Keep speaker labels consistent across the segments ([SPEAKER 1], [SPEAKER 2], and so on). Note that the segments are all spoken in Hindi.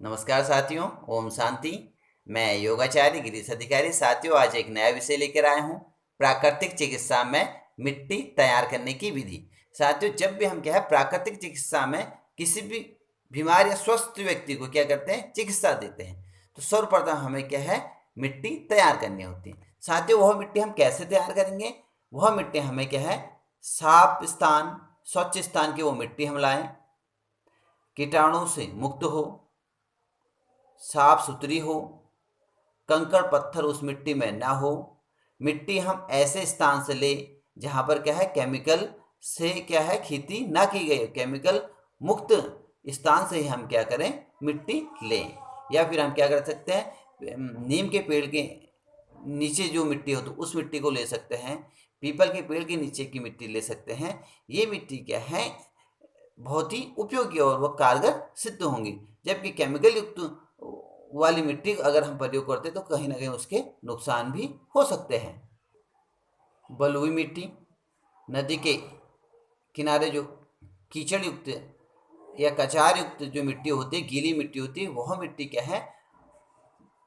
[SPEAKER 1] नमस्कार साथियों, ओम शांति। मैं योगाचार्य गिरीश अधिकारी। साथियों, आज एक नया विषय लेकर आया हूँ, प्राकृतिक चिकित्सा में मिट्टी तैयार करने की विधि। साथियों, जब भी हम प्राकृतिक चिकित्सा में किसी भी बीमार या स्वस्थ व्यक्ति को करते हैं, चिकित्सा देते हैं, तो सर्वप्रथम हमें मिट्टी तैयार करनी होती है। साथियों, वह मिट्टी हम कैसे तैयार करेंगे? वह मिट्टी हमें साफ स्थान, स्वच्छ स्थान की वो मिट्टी हम लाएं, कीटाणु से मुक्त हो, साफ सुथरी हो, कंकड़ पत्थर उस मिट्टी में ना हो। मिट्टी हम ऐसे स्थान से ले जहाँ पर केमिकल से खेती ना की गई, केमिकल मुक्त स्थान से ही हम करें, मिट्टी लें। या फिर हम कर सकते हैं, नीम के पेड़ के नीचे जो मिट्टी हो तो उस मिट्टी को ले सकते हैं, पीपल के पेड़ के नीचे की मिट्टी ले सकते हैं। ये मिट्टी बहुत ही उपयोगी और वह कारगर सिद्ध होंगी। जबकि केमिकल युक्त वाली मिट्टी अगर हम प्रयोग करते तो कहीं ना कहीं उसके नुकसान भी हो सकते हैं। बलुई मिट्टी, नदी के किनारे जो कीचड़ युक्त या कचार युक्त जो मिट्टी होती है, गीली मिट्टी होती है, वह मिट्टी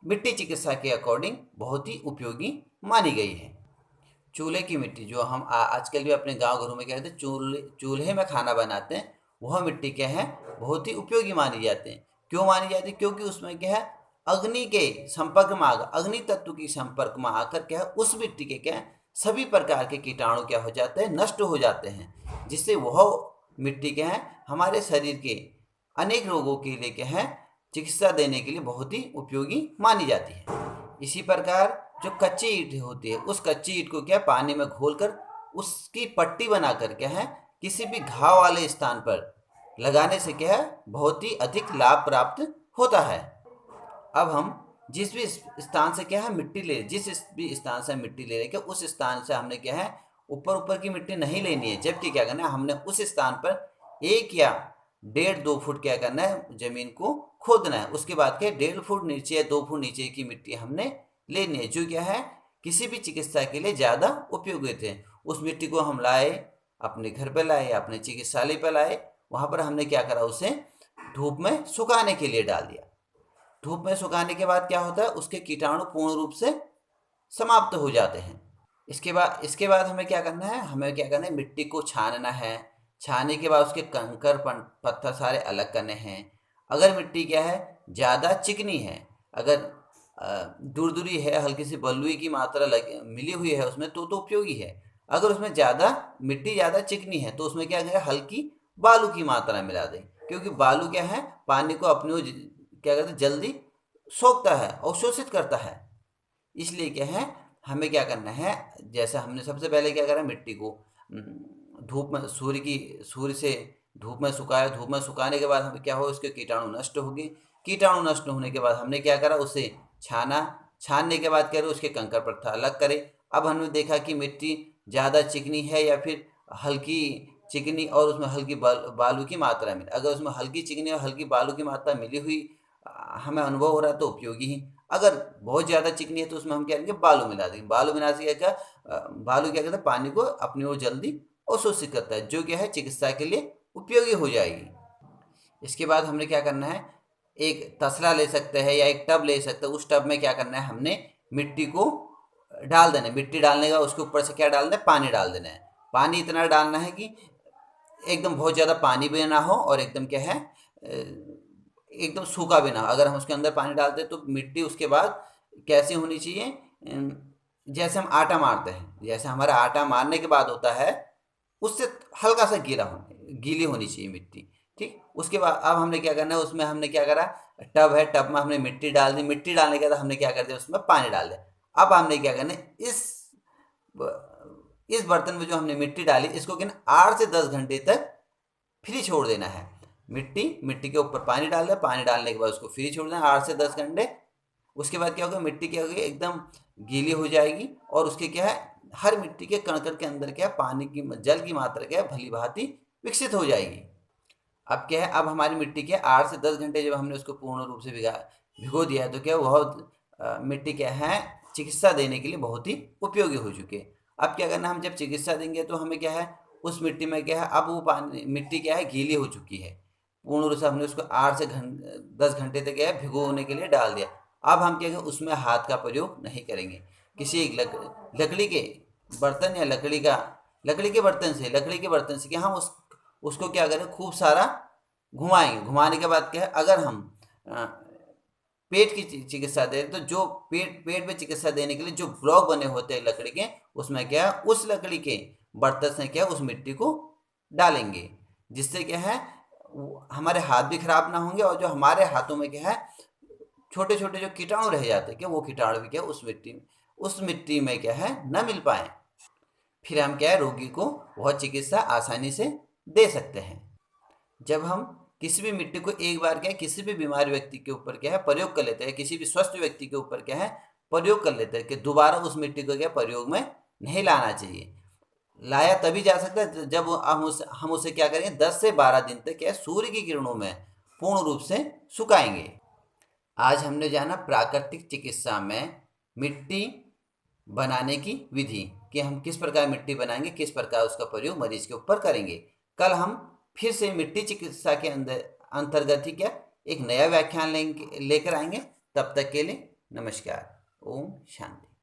[SPEAKER 1] मिट्टी चिकित्सा के अकॉर्डिंग बहुत ही उपयोगी मानी गई है। चूल्हे की मिट्टी, जो हम आजकल भी अपने गांव घरों में कहते हैं चूल्हे में खाना बनाते हैं, वह मिट्टी बहुत ही उपयोगी मानी जाती है। क्यों मानी जाती है? क्योंकि उसमें अग्नि के संपर्क में आकर, अग्नि तत्व के संपर्क में आकर उस मिट्टी के सभी प्रकार के कीटाणु हो जाते हैं, नष्ट हो जाते हैं, जिससे वह मिट्टी हमारे शरीर के अनेक रोगों के लिए चिकित्सा देने के लिए बहुत ही उपयोगी मानी जाती है। इसी प्रकार जो कच्ची ईंट होती है, उस कच्ची ईंट को पानी में घोलकर उसकी पट्टी बनाकर किसी भी घाव वाले स्थान पर लगाने से बहुत ही अधिक लाभ प्राप्त होता है। अब हम जिस भी स्थान से मिट्टी ले, जिस भी स्थान से मिट्टी ले रहे उस स्थान से हमने ऊपर ऊपर की मिट्टी नहीं लेनी है, जबकि करना है, हमने उस स्थान पर 1 या 1.5-2 फुट करना है, जमीन को खोदना है। उसके बाद 1.5 फुट नीचे या 2 फुट नीचे की मिट्टी हमने लेनी है, जो किसी भी चिकित्सा के लिए ज़्यादा उपयोगी थे। उस मिट्टी को हम लाए, अपने घर पर लाए, अपने चिकित्सालय पर लाए, वहाँ पर हमने करा, उसे धूप में सुखाने के लिए डाल दिया। धूप में सुखाने के बाद क्या होता है, उसके कीटाणु पूर्ण रूप से समाप्त हो जाते हैं। इसके बाद हमें क्या करना है? मिट्टी को छानना है। छानने के बाद उसके कंकर पत्थर सारे अलग करने हैं। अगर मिट्टी ज़्यादा चिकनी है, अगर दूरदूरी है, हल्की सी बलुई की मात्रा मिली हुई है उसमें, तो उपयोगी है। अगर उसमें मिट्टी ज़्यादा चिकनी है तो उसमें हल्की बालू की मात्रा मिला दें, क्योंकि बालू पानी को अपने जल्दी सोखता है, अवशोषित करता है। इसलिए हमें क्या करना है, जैसे हमने सबसे पहले करा, मिट्टी को धूप में सूर्य से धूप में सुखाया। धूप में सुखाने के बाद हमें क्या हो, उसके कीटाणु नष्ट हो गए। कीटाणु नष्ट होने के बाद हमने क्या करा, उसे छाना। छानने के बाद उसके कंकर पत्थर अलग करे। अब हमने देखा कि मिट्टी ज़्यादा चिकनी है या फिर हल्की चिकनी और उसमें हल्की बालू की मात्रा मिली। अगर उसमें हल्की चिकनी और हल्की बालू की मात्रा मिली हुई हमें अनुभव हो रहा है तो उपयोगी ही। अगर बहुत ज़्यादा चिकनी है तो उसमें हम क्या करेंगे, बालू मिला देंगे। बालू मिला से बालू करता है, पानी को अपनी ओर जल्दी अवशोषित करता है, जो चिकित्सा के लिए उपयोगी हो जाएगी। इसके बाद हमने क्या करना है, एक तसला ले सकते हैं या एक टब ले सकते हैं। उस टब में क्या करना है, हमने मिट्टी को डाल देना है। मिट्टी डालने का उसके ऊपर से क्या डालना है, पानी डाल देना है। पानी इतना डालना है कि एकदम बहुत ज़्यादा पानी भी ना हो और एकदम एकदम सूखा भी ना हो। अगर हम उसके अंदर पानी डालते हैं तो मिट्टी उसके बाद कैसी होनी चाहिए, जैसे हम आटा मारते हैं, जैसे हमारा आटा मारने के बाद होता है, उससे हल्का सा गीली होनी चाहिए मिट्टी। ठीक, उसके बाद अब हमने क्या करना है, उसमें हमने क्या करा, टब है, टब में हमने मिट्टी डाल दी। मिट्टी डालने के बाद हमने क्या कर दिया, उसमें पानी डाल दिया। अब हमने क्या करना है, इस बर्तन में जो हमने मिट्टी डाली, इसको 8 से 10 घंटे तक फ्री छोड़ देना है। मिट्टी के ऊपर पानी डाल दिया, पानी डालने के बाद उसको फ्री छोड़ देना 8 से 10 घंटे। उसके बाद क्या होगा, मिट्टी क्या होगी, एकदम गीली हो जाएगी और उसके हर मिट्टी के कण के अंदर पानी की, जल की मात्रा भली भांति विकसित हो जाएगी। अब अब हमारी मिट्टी 8 से 10 घंटे जब हमने उसको पूर्ण रूप से भिगो दिया है तो वह मिट्टी चिकित्सा देने के लिए बहुत ही उपयोगी हो चुकी है। अब क्या करना, हम जब चिकित्सा देंगे तो हमें उस मिट्टी में अब वो पानी, मिट्टी गीली हो चुकी है, पूर्ण रूप से हमने उसको 10 घंटे तक क्या है भिगोने के लिए डाल दिया। अब हम क्या करें, उसमें हाथ का प्रयोग नहीं करेंगे। किसी एक लकड़ी के बर्तन या लकड़ी के बर्तन से क्या हम उसको क्या करें, खूब सारा घुमाएंगे। घुमाने के बाद क्या है, अगर हम पेट की चिकित्सा दे तो जो पेट में चिकित्सा देने के लिए जो ब्लॉक बने होते हैं लकड़ी के, उसमें क्या है उस लकड़ी के बर्तन से क्या उस मिट्टी को डालेंगे, जिससे क्या है हमारे हाथ भी खराब ना होंगे और जो हमारे हाथों में क्या है छोटे छोटे जो कीटाणु रह जाते हैं क्या वो कीटाणु भी क्या उस मिट्टी में क्या है न मिल पाए। फिर हम क्या है रोगी को वह चिकित्सा आसानी से दे सकते हैं। जब हम किसी भी मिट्टी को एक बार क्या है किसी भी बीमार व्यक्ति के ऊपर क्या है प्रयोग कर लेते हैं, किसी भी स्वस्थ व्यक्ति के ऊपर क्या है प्रयोग कर लेते हैं, कि दोबारा उस मिट्टी को क्या प्रयोग में नहीं लाना चाहिए। लाया तभी जा सकता है जब हम उसे क्या करेंगे 10 से 12 दिन तक क्या है सूर्य की किरणों में पूर्ण रूप से सुखाएंगे। आज हमने जाना प्राकृतिक चिकित्सा में मिट्टी बनाने की विधि, कि हम किस प्रकार मिट्टी बनाएंगे, किस प्रकार उसका प्रयोग मरीज के ऊपर करेंगे। कल हम फिर से मिट्टी चिकित्सा के अंतर्गत ही क्या एक नया व्याख्यान लेकर आएंगे। तब तक के लिए नमस्कार। ओम शांति।